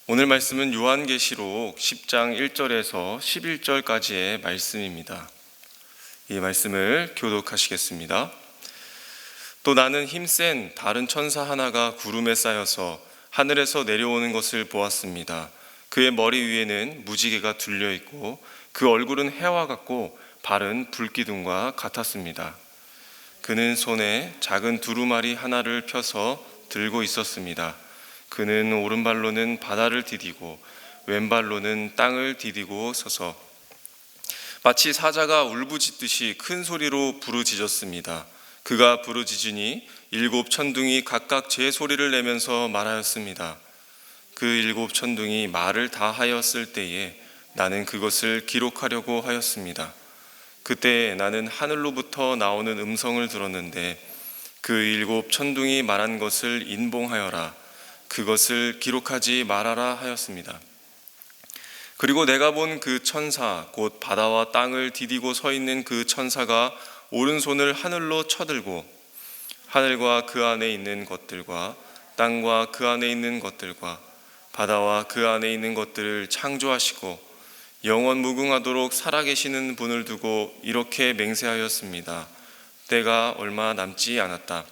오늘 말씀은 요한계시록 10장 1절에서 11절까지의 말씀입니다. 이 말씀을 교독하시겠습니다. 또 나는 힘센 다른 천사 하나가 구름에 쌓여서 하늘에서 내려오는 것을 보았습니다. 그의 머리 위에는 무지개가 둘려 있고 그 얼굴은 해와 같고 발은 불기둥과 같았습니다. 그는 손에 작은 두루마리 하나를 펴서 들고 있었습니다. 그는 오른발로는 바다를 디디고 왼발로는 땅을 디디고 서서 마치 사자가 울부짖듯이 큰 소리로 부르짖었습니다. 그가 부르짖으니 일곱 천둥이 각각 제 소리를 내면서 말하였습니다. 그 일곱 천둥이 말을 다 하였을 때에 나는 그것을 기록하려고 하였습니다. 그때 나는 하늘로부터 나오는 음성을 들었는데 그 일곱 천둥이 말한 것을 인봉하여라. 그것을 기록하지 말아라 하였습니다. 그리고 내가 본 그 천사 곧 바다와 땅을 디디고 서 있는 그 천사가 오른손을 하늘로 쳐들고 하늘과 그 안에 있는 것들과 땅과 그 안에 있는 것들과 바다와 그 안에 있는 것들을 창조하시고 영원 무궁하도록 살아계시는 분을 두고 이렇게 맹세하였습니다. 때가 얼마 남지 않았다.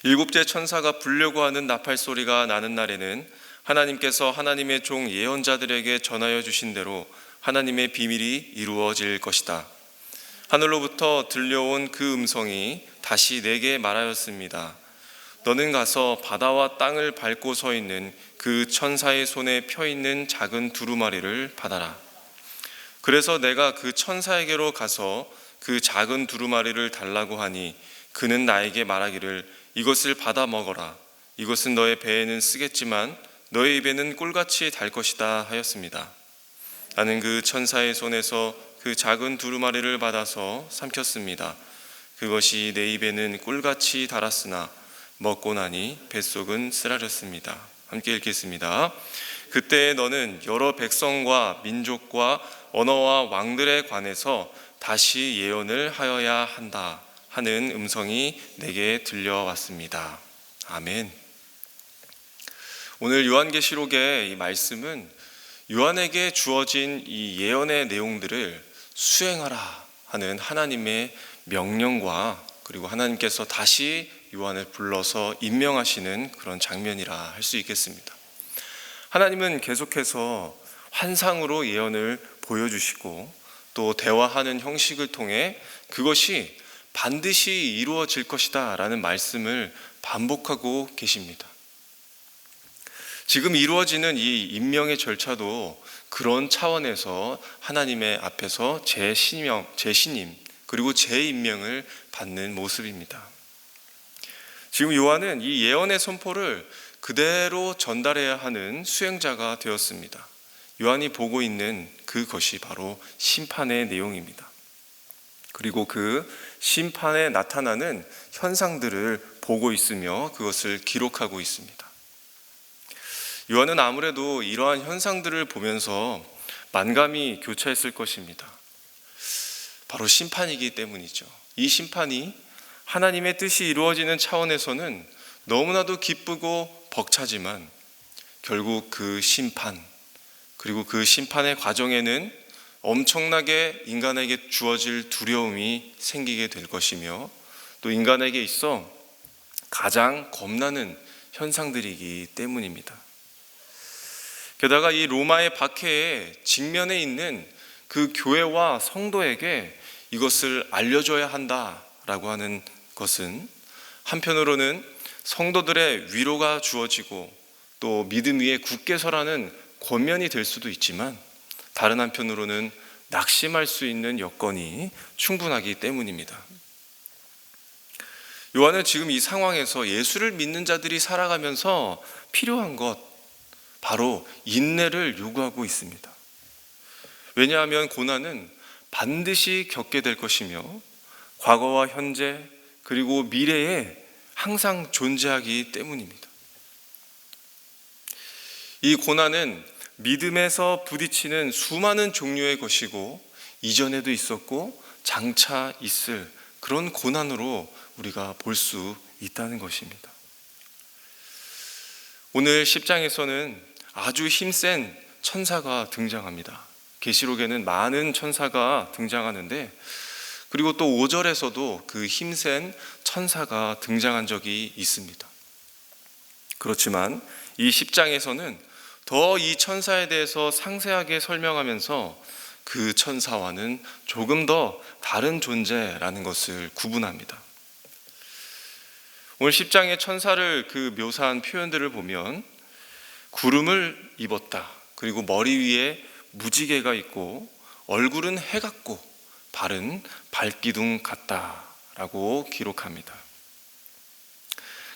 일곱째 천사가 불려고 하는 나팔 소리가 나는 날에는 하나님께서 하나님의 종 예언자들에게 전하여 주신 대로 하나님의 비밀이 이루어질 것이다. 하늘로부터 들려온 그 음성이 다시 내게 말하였습니다. 너는 가서 바다와 땅을 밟고 서 있는 그 천사의 손에 펴 있는 작은 두루마리를 받아라. 그래서 내가 그 천사에게로 가서 그 작은 두루마리를 달라고 하니 그는 나에게 말하기를 이것을 받아 먹어라. 이것은 너의 배에는 쓰겠지만 너의 입에는 꿀같이 달 것이다 하였습니다. 나는 그 천사의 손에서 그 작은 두루마리를 받아서 삼켰습니다. 그것이 내 입에는 꿀같이 달았으나 먹고 나니 뱃속은 쓰라렸습니다. 함께 읽겠습니다. 그때 너는 여러 백성과 민족과 언어와 왕들에 관해서 다시 예언을 하여야 한다 하는 음성이 내게 들려왔습니다. 아멘. 오늘 요한계시록의 이 말씀은 요한에게 주어진 이 예언의 내용들을 수행하라 하는 하나님의 명령과 그리고 하나님께서 다시 요한을 불러서 임명하시는 그런 장면이라 할 수 있겠습니다. 하나님은 계속해서 환상으로 예언을 보여주시고 또 대화하는 형식을 통해 그것이 반드시 이루어질 것이다 라는 말씀을 반복하고 계십니다. 지금 이루어지는 이 임명의 절차도 그런 차원에서 하나님의 앞에서 재신임 그리고 재임명을 받는 모습입니다. 지금 요한은 이 예언의 선포를 그대로 전달해야 하는 수행자가 되었습니다. 요한이 보고 있는 그것이 바로 심판의 내용입니다. 그리고 그 심판에 나타나는 현상들을 보고 있으며 그것을 기록하고 있습니다. 요한은 아무래도 이러한 현상들을 보면서 만감이 교차했을 것입니다. 바로 심판이기 때문이죠. 이 심판이 하나님의 뜻이 이루어지는 차원에서는 너무나도 기쁘고 벅차지만 결국 그 심판 그리고 그 심판의 과정에는 엄청나게 인간에게 주어질 두려움이 생기게 될 것이며 또 인간에게 있어 가장 겁나는 현상들이기 때문입니다. 게다가 이 로마의 박해의 직면에 있는 그 교회와 성도에게 이것을 알려줘야 한다라고 하는 것은 한편으로는 성도들의 위로가 주어지고 또 믿음 위에 굳게 서라는 권면이 될 수도 있지만 다른 한편으로는 낙심할 수 있는 여건이 충분하기 때문입니다. 요한은 지금 이 상황에서 예수를 믿는 자들이 살아가면서 필요한 것 바로 인내를 요구하고 있습니다. 왜냐하면 고난은 반드시 겪게 될 것이며 과거와 현재 그리고 미래에 항상 존재하기 때문입니다. 이 고난은 믿음에서 부딪히는 수많은 종류의 것이고 이전에도 있었고 장차 있을 그런 고난으로 우리가 볼 수 있다는 것입니다. 오늘 10장에서는 아주 힘센 천사가 등장합니다. 계시록에는 많은 천사가 등장하는데, 그리고 또 5절에서도 그 힘센 천사가 등장한 적이 있습니다. 그렇지만 이 10장에서는 더 이 천사에 대해서 상세하게 설명하면서 그 천사와는 조금 더 다른 존재라는 것을 구분합니다. 오늘 10장의 천사를 그 묘사한 표현들을 보면 구름을 입었다, 그리고 머리 위에 무지개가 있고 얼굴은 해 같고 발은 발기둥 같다라고 기록합니다.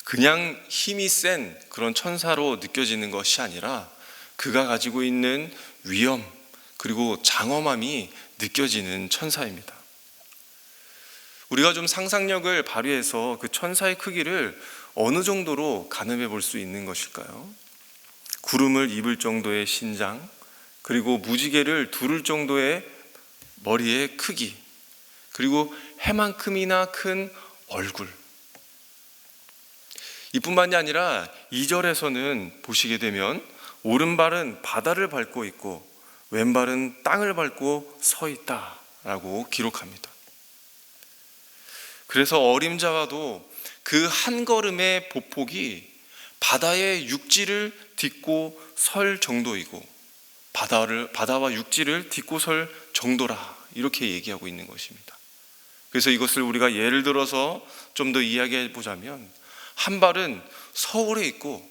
그냥 힘이 센 그런 천사로 느껴지는 것이 아니라 그가 가지고 있는 위엄 그리고 장엄함이 느껴지는 천사입니다. 우리가 좀 상상력을 발휘해서 그 천사의 크기를 어느 정도로 가늠해 볼 수 있는 것일까요? 구름을 입을 정도의 신장, 그리고 무지개를 두를 정도의 머리의 크기, 그리고 해만큼이나 큰 얼굴. 이뿐만이 아니라 2절에서는 보시게 되면 오른발은 바다를 밟고 있고 왼발은 땅을 밟고 서 있다라고 기록합니다. 그래서 어림잡아도 그 한 걸음의 보폭이 바다의 육지를 딛고 설 정도이고 바다와 육지를 딛고 설 정도라, 이렇게 얘기하고 있는 것입니다. 그래서 이것을 우리가 예를 들어서 좀 더 이야기해 보자면, 한 발은 서울에 있고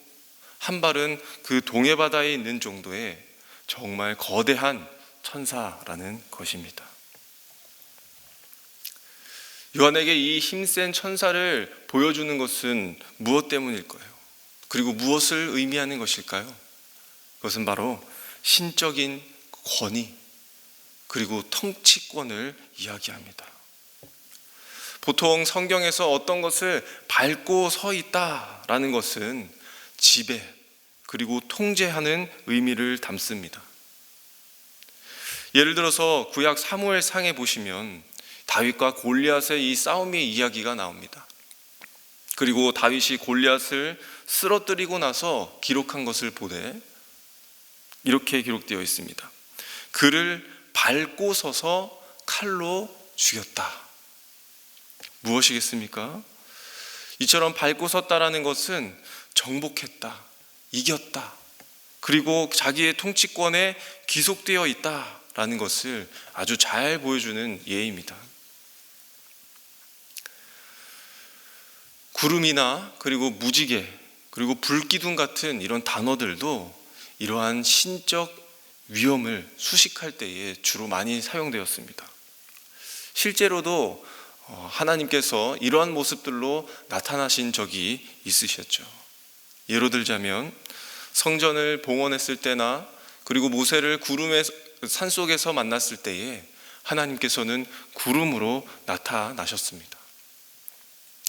한 발은 그 동해바다에 있는 정도의 정말 거대한 천사라는 것입니다. 요한에게 이 힘센 천사를 보여주는 것은 무엇 때문일까요? 그리고 무엇을 의미하는 것일까요? 그것은 바로 신적인 권위 그리고 통치권을 이야기합니다. 보통 성경에서 어떤 것을 밟고 서 있다라는 것은 지배 그리고 통제하는 의미를 담습니다. 예를 들어서 구약 사무엘상에 보시면 다윗과 골리앗의 이 싸움의 이야기가 나옵니다. 그리고 다윗이 골리앗을 쓰러뜨리고 나서 기록한 것을 보되 이렇게 기록되어 있습니다. 그를 밟고 서서 칼로 죽였다. 무엇이겠습니까? 이처럼 밟고 섰다라는 것은 정복했다, 이겼다, 그리고 자기의 통치권에 귀속되어 있다라는 것을 아주 잘 보여주는 예입니다. 구름이나 그리고 무지개 그리고 불기둥 같은 이런 단어들도 이러한 신적 위험을 수식할 때에 주로 많이 사용되었습니다. 실제로도 하나님께서 이러한 모습들로 나타나신 적이 있으셨죠. 예로 들자면 성전을 봉헌했을 때나 그리고 모세를 구름의 산속에서 만났을 때에 하나님께서는 구름으로 나타나셨습니다.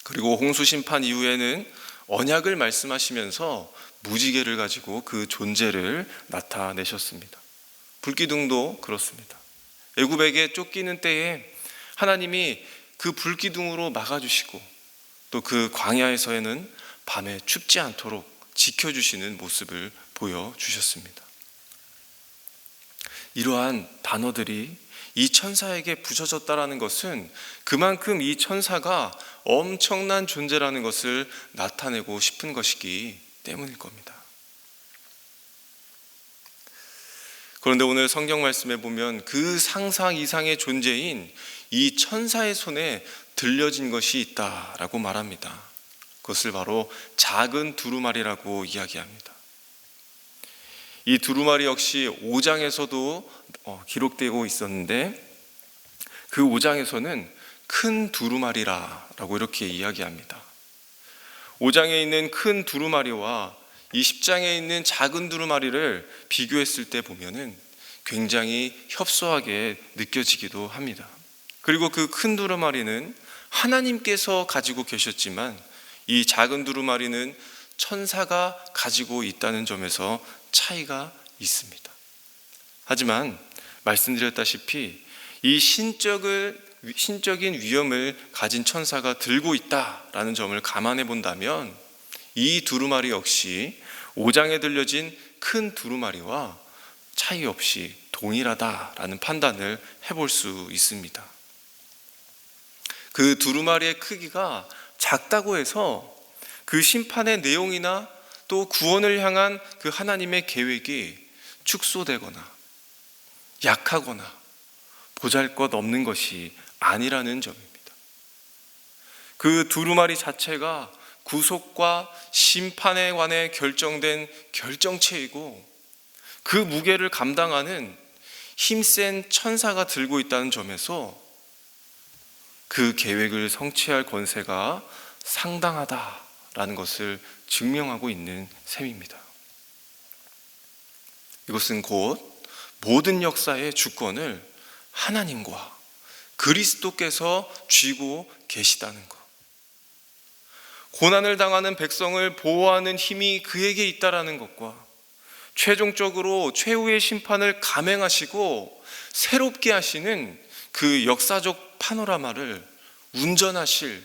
그리고 홍수 심판 이후에는 언약을 말씀하시면서 무지개를 가지고 그 존재를 나타내셨습니다. 불기둥도 그렇습니다. 애굽에게 쫓기는 때에 하나님이 그 불기둥으로 막아주시고 또 그 광야에서에는 밤에 춥지 않도록 지켜주시는 모습을 보여주셨습니다. 이러한 단어들이 이 천사에게 붙여졌다라는 것은 그만큼 이 천사가 엄청난 존재라는 것을 나타내고 싶은 것이기 때문일 겁니다. 그런데 오늘 성경 말씀에 보면 그 상상 이상의 존재인 이 천사의 손에 들려진 것이 있다라고 말합니다. 그것을 바로 작은 두루마리라고 이야기합니다. 이 두루마리 역시 5장에서도 기록되고 있었는데 그 5장에서는 큰 두루마리라고 이렇게 이야기합니다. 5장에 있는 큰 두루마리와 이 10장에 있는 작은 두루마리를 비교했을 때 보면은 굉장히 협소하게 느껴지기도 합니다. 그리고 그 큰 두루마리는 하나님께서 가지고 계셨지만 이 작은 두루마리는 천사가 가지고 있다는 점에서 차이가 있습니다. 하지만 말씀드렸다시피 이 신적인 위엄을 가진 천사가 들고 있다라는 점을 감안해 본다면 이 두루마리 역시 5장에 들려진 큰 두루마리와 차이 없이 동일하다라는 판단을 해볼 수 있습니다. 그 두루마리의 크기가 작다고 해서 그 심판의 내용이나 또 구원을 향한 그 하나님의 계획이 축소되거나 약하거나 보잘것없는 것이 아니라는 점입니다. 그 두루마리 자체가 구속과 심판에 관해 결정된 결정체이고 그 무게를 감당하는 힘센 천사가 들고 있다는 점에서 그 계획을 성취할 권세가 상당하다라는 것을 증명하고 있는 셈입니다. 이것은 곧 모든 역사의 주권을 하나님과 그리스도께서 쥐고 계시다는 것, 고난을 당하는 백성을 보호하는 힘이 그에게 있다라는 것과 최종적으로 최후의 심판을 감행하시고 새롭게 하시는 그 역사적 파노라마를 운전하실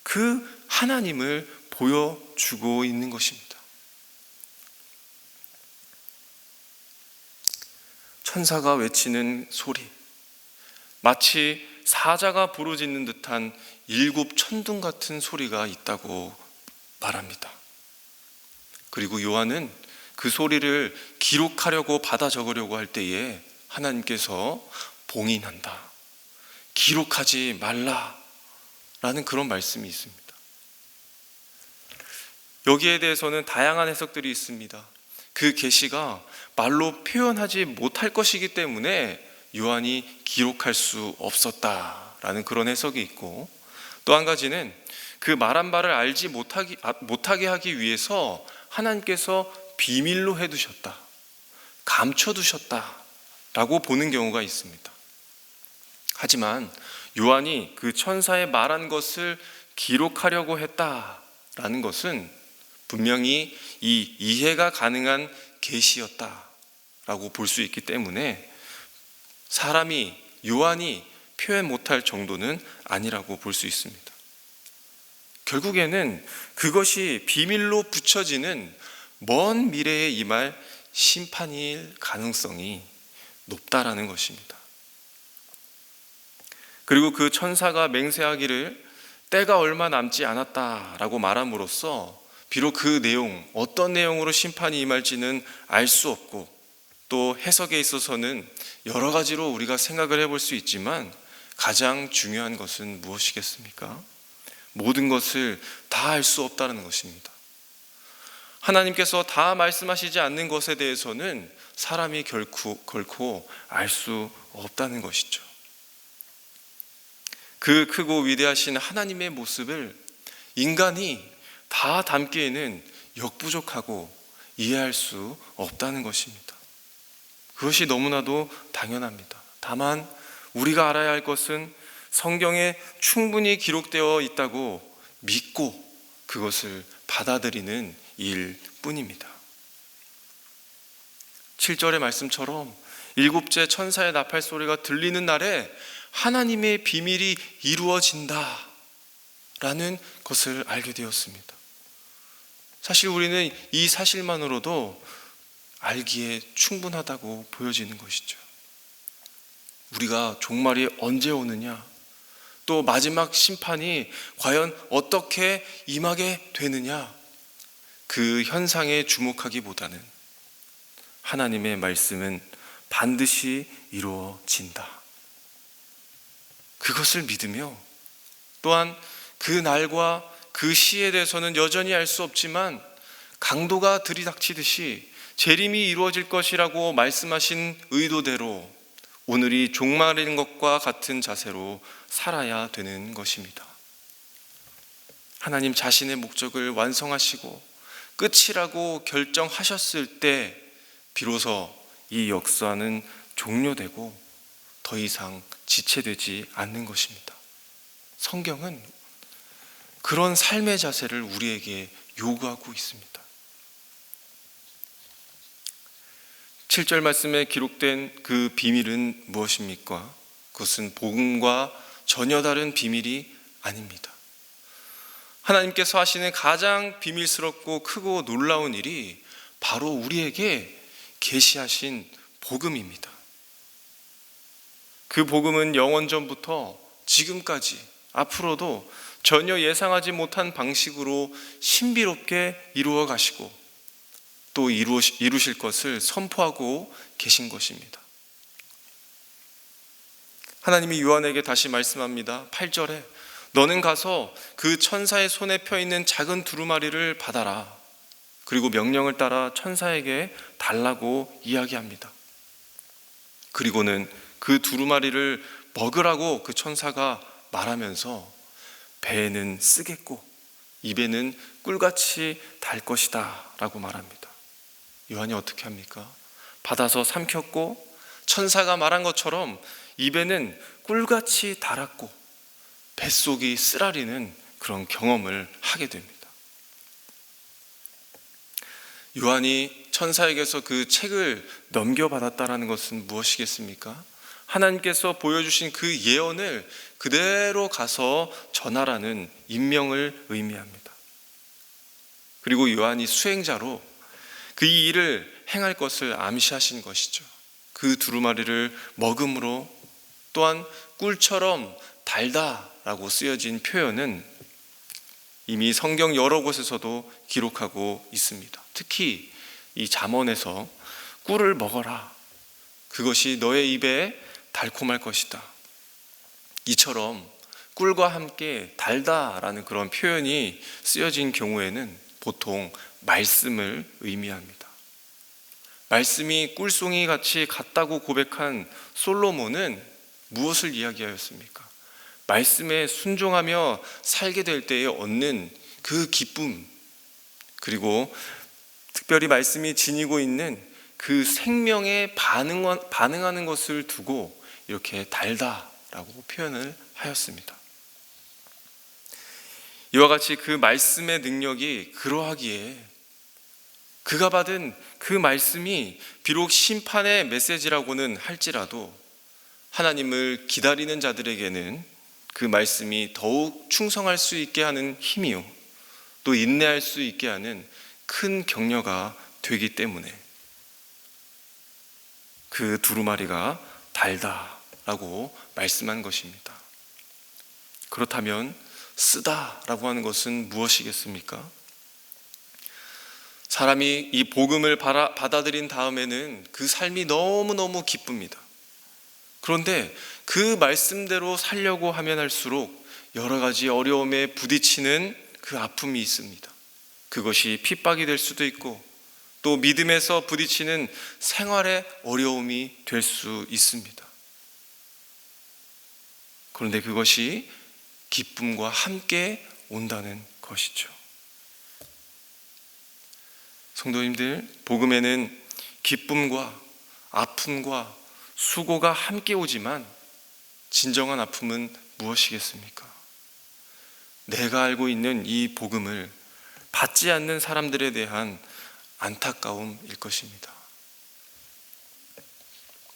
그 하나님을 보여주고 있는 것입니다. 천사가 외치는 소리, 마치 사자가 부르짖는 듯한 일곱 천둥 같은 소리가 있다고 말합니다. 그리고 요한은 그 소리를 기록하려고 받아 적으려고 할 때에 하나님께서 봉인한다, 기록하지 말라라는 그런 말씀이 있습니다. 여기에 대해서는 다양한 해석들이 있습니다. 그 계시가 말로 표현하지 못할 것이기 때문에 요한이 기록할 수 없었다라는 그런 해석이 있고, 또 한 가지는 그 말한 바를 알지 못하게 하기 위해서 하나님께서 비밀로 해두셨다, 감춰두셨다라고 보는 경우가 있습니다. 하지만 요한이 그 천사의 말한 것을 기록하려고 했다라는 것은 분명히 이 이해가 가능한 계시였다라고 볼 수 있기 때문에 요한이 표현 못할 정도는 아니라고 볼 수 있습니다. 결국에는 그것이 비밀로 붙여지는 먼 미래에 임할 심판일 가능성이 높다라는 것입니다. 그리고 그 천사가 맹세하기를 때가 얼마 남지 않았다라고 말함으로써 비록 그 내용, 어떤 내용으로 심판이 임할지는 알 수 없고, 또 해석에 있어서는 여러 가지로 우리가 생각을 해볼 수 있지만 가장 중요한 것은 무엇이겠습니까? 모든 것을 다 알 수 없다는 것입니다. 하나님께서 다 말씀하시지 않는 것에 대해서는 사람이 결코 알 수 없다는 것이죠. 그 크고 위대하신 하나님의 모습을 인간이 다 담기에는 역부족하고 이해할 수 없다는 것입니다. 그것이 너무나도 당연합니다. 다만 우리가 알아야 할 것은 성경에 충분히 기록되어 있다고 믿고 그것을 받아들이는 일뿐입니다. 7절의 말씀처럼 일곱째 천사의 나팔 소리가 들리는 날에 하나님의 비밀이 이루어진다 라는 것을 알게 되었습니다. 사실 우리는 이 사실만으로도 알기에 충분하다고 보여지는 것이죠. 우리가 종말이 언제 오느냐, 또 마지막 심판이 과연 어떻게 임하게 되느냐, 그 현상에 주목하기보다는 하나님의 말씀은 반드시 이루어진다, 그것을 믿으며, 또한 그 날과 그 시에 대해서는 여전히 알 수 없지만 강도가 들이닥치듯이 재림이 이루어질 것이라고 말씀하신 의도대로 오늘이 종말인 것과 같은 자세로 살아야 되는 것입니다. 하나님 자신의 목적을 완성하시고 끝이라고 결정하셨을 때 비로소 이 역사는 종료되고 더 이상 지체되지 않는 것입니다. 성경은 그런 삶의 자세를 우리에게 요구하고 있습니다. 7절 말씀에 기록된 그 비밀은 무엇입니까? 그것은 복음과 전혀 다른 비밀이 아닙니다. 하나님께서 하시는 가장 비밀스럽고 크고 놀라운 일이 바로 우리에게 계시하신 복음입니다. 그 복음은 영원전부터 지금까지 앞으로도 전혀 예상하지 못한 방식으로 신비롭게 이루어 가시고 또 이루실 것을 선포하고 계신 것입니다. 하나님이 요한에게 다시 말씀합니다. 8절에 너는 가서 그 천사의 손에 펴있는 작은 두루마리를 받아라. 그리고 명령을 따라 천사에게 달라고 이야기합니다. 그리고는 그 두루마리를 먹으라고 그 천사가 말하면서 배에는 쓰겠고 입에는 꿀같이 달 것이다 라고 말합니다. 요한이 어떻게 합니까? 받아서 삼켰고 천사가 말한 것처럼 입에는 꿀같이 달았고 뱃속이 쓰라리는 그런 경험을 하게 됩니다. 요한이 천사에게서 그 책을 넘겨받았다는 것은 무엇이겠습니까? 하나님께서 보여주신 그 예언을 그대로 가서 전하라는 임명을 의미합니다. 그리고 요한이 수행자로 그 일을 행할 것을 암시하신 것이죠. 그 두루마리를 먹음으로 또한 꿀처럼 달다라고 쓰여진 표현은 이미 성경 여러 곳에서도 기록하고 있습니다. 특히 이 잠언에서 꿀을 먹어라. 그것이 너의 입에 달콤할 것이다. 이처럼 꿀과 함께 달다라는 그런 표현이 쓰여진 경우에는 보통 말씀을 의미합니다. 말씀이 꿀송이 같이 같다고 고백한 솔로몬은 무엇을 이야기하였습니까? 말씀에 순종하며 살게 될 때에 얻는 그 기쁨, 그리고 특별히 말씀이 지니고 있는 그 생명에 반응하는 것을 두고 이렇게 달다라고 표현을 하였습니다. 이와 같이 그 말씀의 능력이 그러하기에 그가 받은 그 말씀이 비록 심판의 메시지라고는 할지라도 하나님을 기다리는 자들에게는 그 말씀이 더욱 충성할 수 있게 하는 힘이요 또 인내할 수 있게 하는 큰 격려가 되기 때문에 그 두루마리가 달다라고 말씀한 것입니다. 그렇다면 쓰다라고 하는 것은 무엇이겠습니까? 사람이 이 복음을 받아들인 다음에는 그 삶이 너무너무 기쁩니다. 그런데 그 말씀대로 살려고 하면 할수록 여러 가지 어려움에 부딪히는 그 아픔이 있습니다. 그것이 핍박이 될 수도 있고 또 믿음에서 부딪히는 생활의 어려움이 될 수 있습니다. 그런데 그것이 기쁨과 함께 온다는 것이죠. 성도님들, 복음에는 기쁨과 아픔과 수고가 함께 오지만 진정한 아픔은 무엇이겠습니까? 내가 알고 있는 이 복음을 받지 않는 사람들에 대한 안타까움일 것입니다.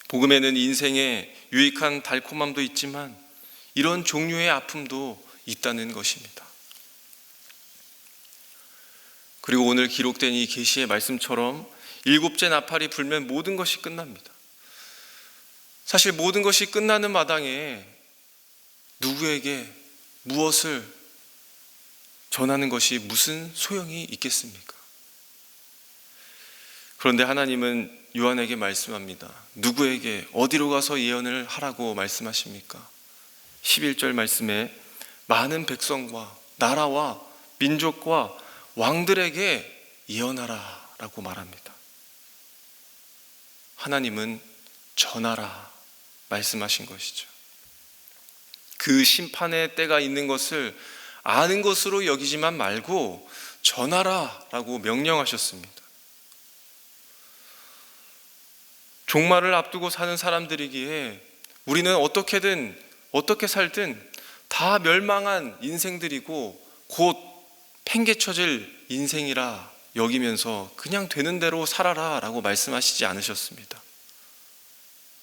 복음에는 인생의 유익한 달콤함도 있지만 이런 종류의 아픔도 있다는 것입니다. 그리고 오늘 기록된 이 계시의 말씀처럼 7째 나팔이 불면 모든 것이 끝납니다. 사실 모든 것이 끝나는 마당에 누구에게 무엇을 전하는 것이 무슨 소용이 있겠습니까? 그런데 하나님은 요한에게 말씀합니다. 누구에게 어디로 가서 예언을 하라고 말씀하십니까? 11절 말씀에 많은 백성과 나라와 민족과 왕들에게 예언하라 라고 말합니다. 하나님은 전하라 말씀하신 것이죠. 그 심판의 때가 있는 것을 아는 것으로 여기지만 말고 전하라 라고 명령하셨습니다. 종말을 앞두고 사는 사람들이기에 우리는 어떻게 살든 다 멸망한 인생들이고 곧 팽개쳐질 인생이라 여기면서 그냥 되는 대로 살아라 라고 말씀하시지 않으셨습니다.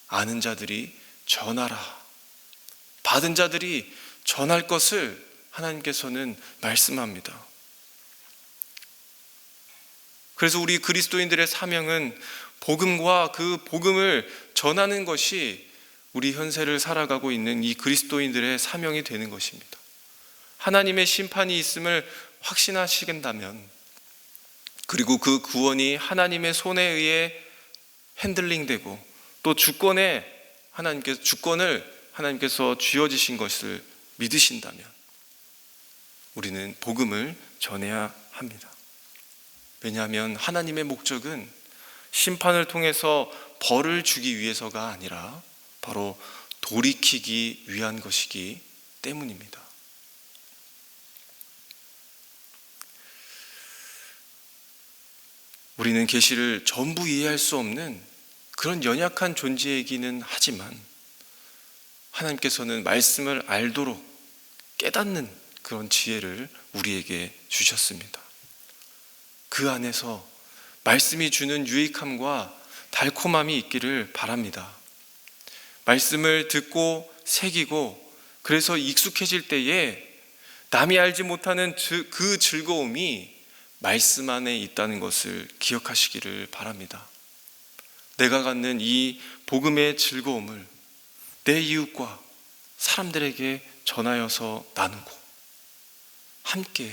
아는 자들이 전하라, 받은 자들이 전할 것을 하나님께서는 말씀합니다. 그래서 우리 그리스도인들의 사명은 복음과 그 복음을 전하는 것이 우리 현세를 살아가고 있는 이 그리스도인들의 사명이 되는 것입니다. 하나님의 심판이 있음을 확신하시겠다면, 그리고 그 구원이 하나님의 손에 의해 핸들링되고 또 주권을 하나님께서 쥐어지신 것을 믿으신다면 우리는 복음을 전해야 합니다. 왜냐하면 하나님의 목적은 심판을 통해서 벌을 주기 위해서가 아니라 바로 돌이키기 위한 것이기 때문입니다. 우리는 계시를 전부 이해할 수 없는 그런 연약한 존재이기는 하지만 하나님께서는 말씀을 알도록 깨닫는 그런 지혜를 우리에게 주셨습니다. 그 안에서 말씀이 주는 유익함과 달콤함이 있기를 바랍니다. 말씀을 듣고 새기고 그래서 익숙해질 때에 남이 알지 못하는 그 즐거움이 말씀 안에 있다는 것을 기억하시기를 바랍니다. 내가 갖는 이 복음의 즐거움을 내 이웃과 사람들에게 전하여서 나누고 함께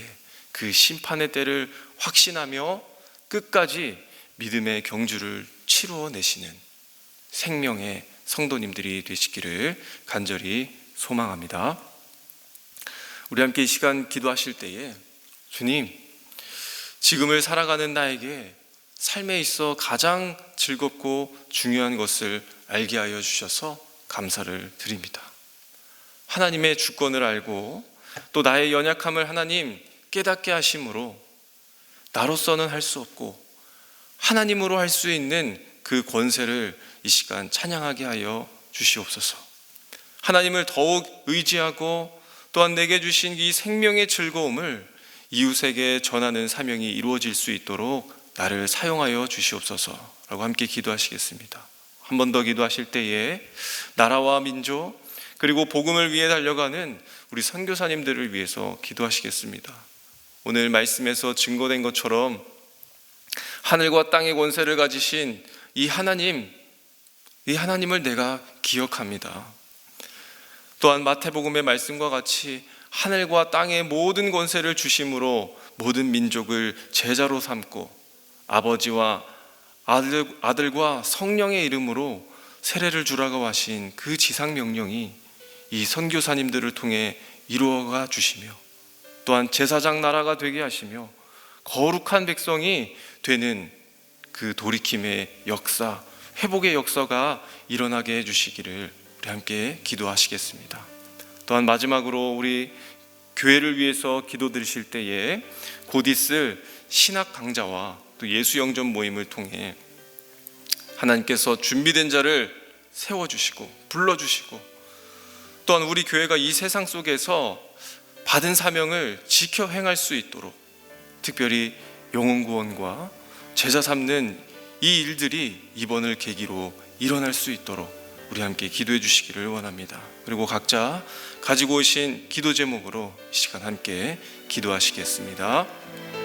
그 심판의 때를 확신하며 끝까지 믿음의 경주를 치루어내시는 생명의 성도님들이 되시기를 간절히 소망합니다. 우리 함께 이 시간 기도하실 때에 주님, 지금을 살아가는 나에게 삶에 있어 가장 즐겁고 중요한 것을 알게 하여 주셔서 감사를 드립니다. 하나님의 주권을 알고 또 나의 연약함을 하나님 깨닫게 하심으로 나로서는 할 수 없고 하나님으로 할 수 있는 그 권세를 이 시간 찬양하게 하여 주시옵소서. 하나님을 더욱 의지하고 또한 내게 주신 이 생명의 즐거움을 이웃에게 전하는 사명이 이루어질 수 있도록 나를 사용하여 주시옵소서라고 함께 기도하시겠습니다. 한 번 더 기도하실 때에 나라와 민족 그리고 복음을 위해 달려가는 우리 선교사님들을 위해서 기도하시겠습니다. 오늘 말씀에서 증거된 것처럼 하늘과 땅의 권세를 가지신 이 하나님을 내가 기억합니다. 또한 마태복음의 말씀과 같이 하늘과 땅의 모든 권세를 주심으로 모든 민족을 제자로 삼고 아버지와 아들과 성령의 이름으로 세례를 주라고 하신 그 지상 명령이 이 선교사님들을 통해 이루어가 주시며 또한 제사장 나라가 되게 하시며 거룩한 백성이 되는 그 돌이킴의 역사, 회복의 역사가 일어나게 해주시기를 우리 함께 기도하시겠습니다. 또한 마지막으로 우리 교회를 위해서 기도드리실 때에 곧 있을 신학 강좌와 또 예수 영접 모임을 통해 하나님께서 준비된 자를 세워주시고 불러주시고 또한 우리 교회가 이 세상 속에서 받은 사명을 지켜 행할 수 있도록 특별히 영혼 구원과 제자 삼는 이 일들이 이번을 계기로 일어날 수 있도록 우리 함께 기도해 주시기를 원합니다. 그리고 각자 가지고 오신 기도 제목으로 이 시간 함께 기도하시겠습니다.